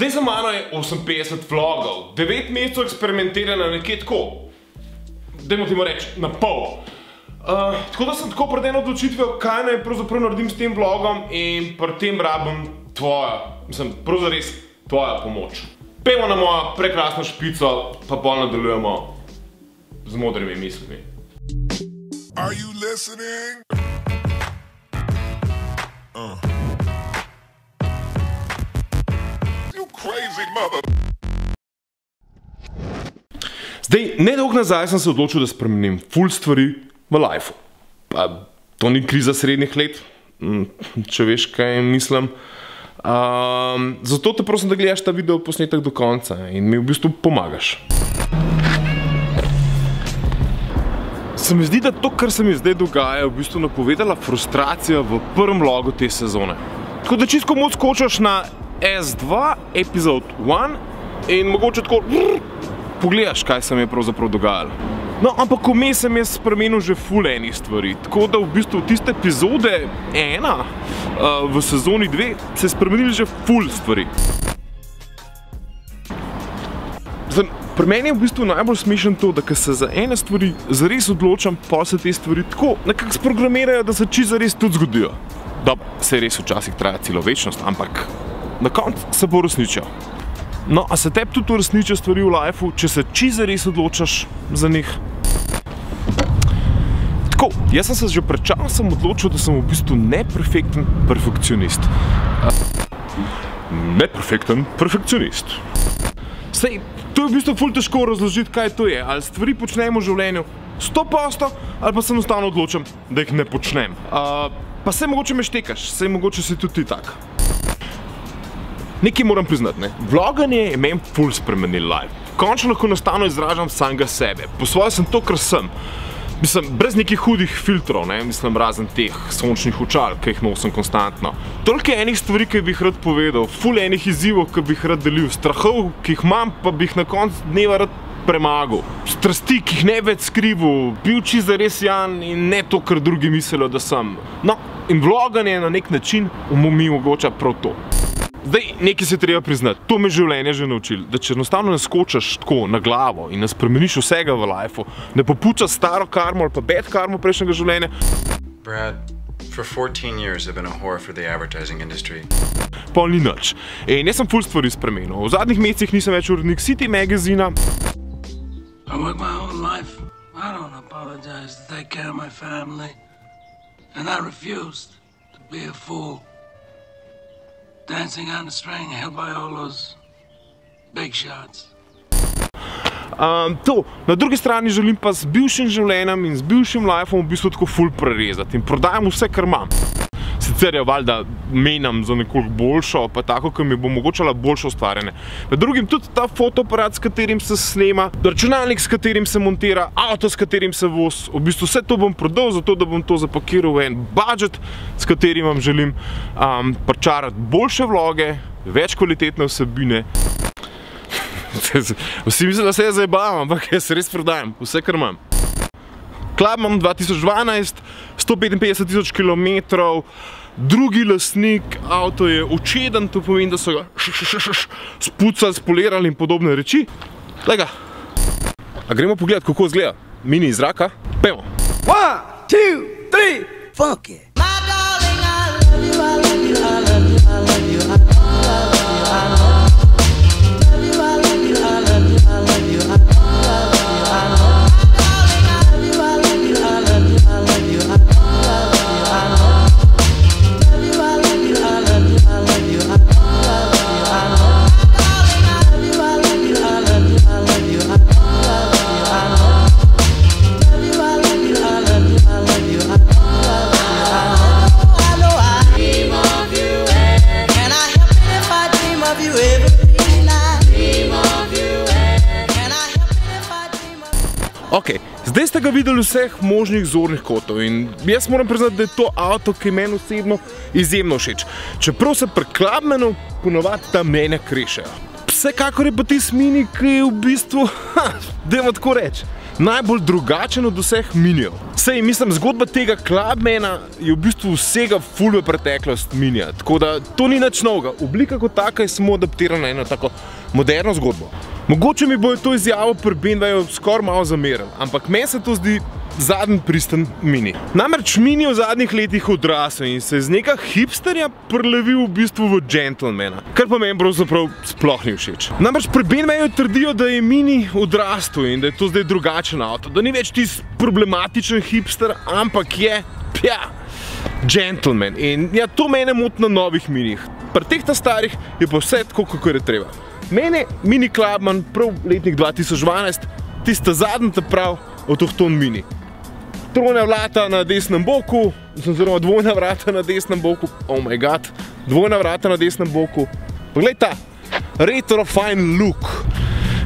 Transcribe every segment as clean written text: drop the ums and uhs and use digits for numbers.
Zdaj za mano je 58 vlogov, 9 mesecev eksperimentiranja nekje tako, dajmo temu reči, na pol. Tako da sem tako pred eno odločitvijo, kaj naj pravzaprav naredim s tem vlogom in pri tem rabim tvoja, mislim, pravzaprav res tvoja pomoč. Pejmo na mojo prekrasno špico, pa pol nadaljujemo z modrimi mislimi. Are you listening? You crazy mother. Zdaj, nedolgo nazaj sem se odločil, da spremenim ful stvari v lifeu. Pa to ni kriza srednjih let, če veš, kaj mislim. Zato te prosim, da gledaš ta video posnetek do konca in mi v bistvu pomagaš. Se mi zdi, da to, kar se mi zdaj dogaja, je v bistvu napovedala frustracija v prvem vlogu te sezone. Tako da čisto moc skočiš na S2, epizod 1 in mogoče tako pogledaš, kaj se mi je pravzaprav dogajalo. No, ampak vmes sem jaz spremenil že ful enih stvari, tako da v bistvu tiste epizode 1 v sezoni 2 se je spremenili že ful stvari. Zdaj, pri meni je v bistvu najbolj smešen to, da ko se za ene stvari zares odločam, pa se te stvari tako nekako sprogramirajo, da se čisto zares tudi zgodijo. Dobro, se res včasih traja celo večnost, ampak na koncu se bo uresničil. No, a se tebi tudi uresničijo stvari v lifeu, če se čisto zares odločaš za njih? Tako, jaz sem se že pred časom odločil, da sem v bistvu neperfekten perfekcionist. Neperfekten perfekcionist. Sej, to je v bistvu ful težko razložiti, kaj to je. Ali stvari počnemo v življenju 100%, ali pa se enostavno odločam, da jih ne počnem. Pa sej mogoče me štekaš, sej mogoče si tudi ti tak. Nekaj moram priznati, ne. Vloganje je meni ful spremenil life. Končno lahko enostavno izražam samega sebe. Po svoje sem to, kar sem. Mislim, brez nekih hudih filtrov, ne, mislim, razen teh sončnih očal, ki jih nosim konstantno. Toliko enih stvari, ki bi jih rad povedal, ful enih izzivov, ki bi jih rad delil, strahov, ki jih imam, pa bi jih na koncu dneva rad premagal. Strasti, ki jih ne več skrival, bil čisto zares Jan in ne to, kar drugi mislijo, da sem. No, in vloganje na nek način mi omogoča prav to. Zdaj, nekaj se treba priznati, to me življenje že naučilo, da če enostavno ne skočiš tako na glavo in ne spremeniš vsega v lifeu, ne popučaš staro karmo ali pa bad karmo prejšnjega življenja. Brad, for 14 years I've been a whore for the advertising industry. Pa ni nič. In jaz sem ful stvari spremenil. V zadnjih mesecih nisem več urednik City magazina. I work my whole life. I don't apologize to take care of my family. And I refused to be a fool. Dancing on the string held by all those big shots. To, na drugi strani želim pa z bivšim življenjem in z bivšim lifeom v bistvu tako ful prerezati in prodajam vse, kar imam. Sicer je valjda menjam za nekoliko boljšo, pa tako, ki mi bo omogočala boljše ustvarjanje. Med drugim tudi ta fotoaparat, s katerim se snema, računalnik, s katerim se montira, avto, s katerim se voz. V bistvu vse to bom prodal, zato da bom to zapakiral v en budget, s katerim vam želim pričarati boljše vloge, več kvalitetne vsebine. Vsi mislijo, da se jaz zajebavam, ampak jaz res prodajam vse, kar imam. Klub imam 2012, 155 000 kilometrov, drugi lastnik, avto je očeden, to pomeni, da so ga spucali, spolirali in podobne reči. Glej ga. A gremo pogledati, kako izgleda mini iz zraka? Pejmo. 1, 2, 3, fuck it! Ok, zdaj ste ga videli vseh možnih zornih kotov in jaz moram priznati, da je to avto, ki je meni osebno izjemno všeč. Čeprav se pri Clubmanu ponovadi ta mnenja krešejo. Vsekakor je pa tisti mini, ki je v bistvu, dajmo tako reči, najbolj drugačen od vseh minijev. Sej, mislim, zgodba tega Clubmana je v bistvu vsega ful v preteklost minija, tako da to ni nič novega. Oblika kot taka je samo adaptirana na eno tako moderno zgodbo. Mogoče mi bojo to izjavo pri BMW-ju skoraj malo zamerili, ampak meni se to zdi zadnji pristen mini. Namreč mini v zadnjih letih odrasel in se iz nekega hipsterja prelevil v bistvu v gentlemana, kar pa meni pravzaprav sploh ni všeč. Namreč pri BMW-ju trdijo, da je mini odrastel in da je to zdaj drugačen avto, da ni več tisti problematičen hipster, ampak je, gentleman. In ja, to mene moti na novih minijih. Pri teh ta starih je pa vse tako, kakor je treba. Mene mini Clubman, prav letnik 2012, tista zadnja ta prav avtohton mini. Trojna vrata na desnem boku, oziroma dvojna vrata na desnem boku, oh my god, dvojna vrata na desnem boku. Poglej ta, retro fine look.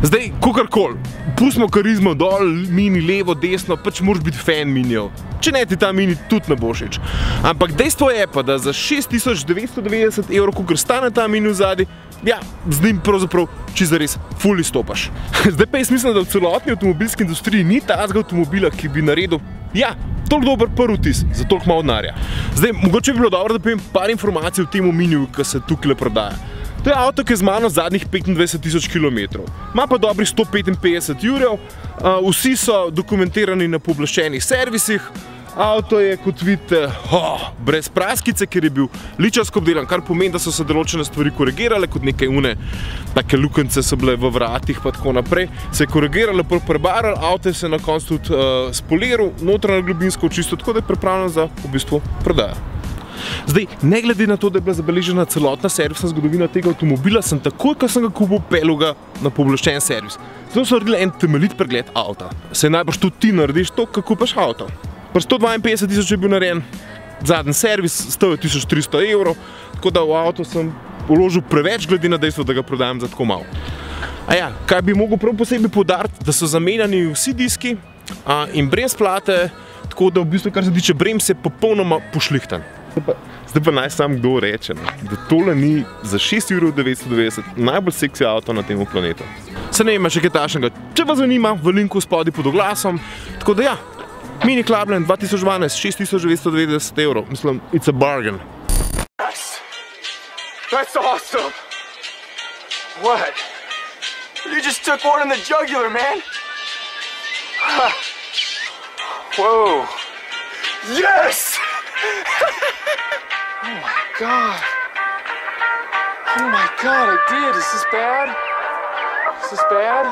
Zdaj, kakorkoli, pustimo karizmo dol, mini levo, desno, pač moraš biti fan minijev. Če ne, ti ta mini tudi ne bo všeč. Ampak dejstvo je pa, da za 6990 €, kakor stane ta mini vzadi, ja, z njim pravzaprav čisto zares ful izstopaš. Zdaj pa jaz mislim, da v celotni avtomobilski industriji ni takega avtomobila, ki bi naredil, ja, toliko dober prvi vtis za toliko malo denarja. Zdaj, mogoče bi bilo dobro, da povem par informacij o tem miniju, ki se tukaj prodaja. To je avto, ki je z mano zadnjih 25.000 km. Ima pa dobrih 155 jurjev, vsi so dokumentirani na pooblaščenih servisih. Avto je, kot vidite, brez praskice, ker je bil ličarsko obdelan, kar pomeni, da so se določene stvari korigirale, kot neke take lukence so bile v vratih pa tako naprej. Se je korigiralo, prebarali, avto se je na koncu tudi spoliral, notranje globinsko čisto, tako da je pripravljen za v bistvu prodajo. Zdaj, ne glede na to, da je bila zabeležena celotna servisna zgodovina tega avtomobila, sem takoj, ko sem ga kupil, peljal ga na pooblaščen servis. Zato so naredili en temeljit pregled avta. Se najbrž tudi ti narediš to, ko kupaš avto. Pri 152.000 je bil narejen zadnji servis, stal je 1300 €, tako da v avto sem vložil preveč glede na dejstvo, da ga prodajam za tako malo. A ja, kaj bi mogel prav posebej poudariti, da so zamenjani vsi diski in bremsplate, tako da v bistvu, kar se tiče brems, je popolnoma pošlihtan. Zdaj pa naj sam kdo reče, da tole ni za 6,990 € najbolj seksi avto na tem planetu. Se ne ima še kaj takšnega, če vas zanima, v linku spodaj pod oglasom, tako da ja, Mini Clubman 2012, 6.990 €. Mislim, it's a bargain. That's awesome! What? You just took one in the jugular, man! Whoa! Yes! Oh my god! Oh my god, I did! Is this bad? Is this bad?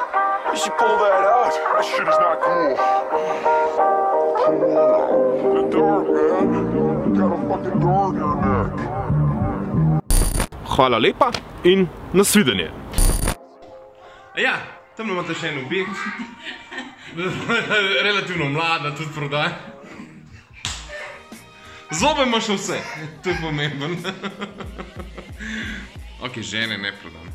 You should pull that out. That shit is not cool. The door, man. You got a fucking door in your neck. Hvala lepa in nasvidenje. Ja, tam imate še en objekt. Relativno mlada, tudi prodaj. Zobe ima še vse, to je pomemben. Ok, žene ne prodam.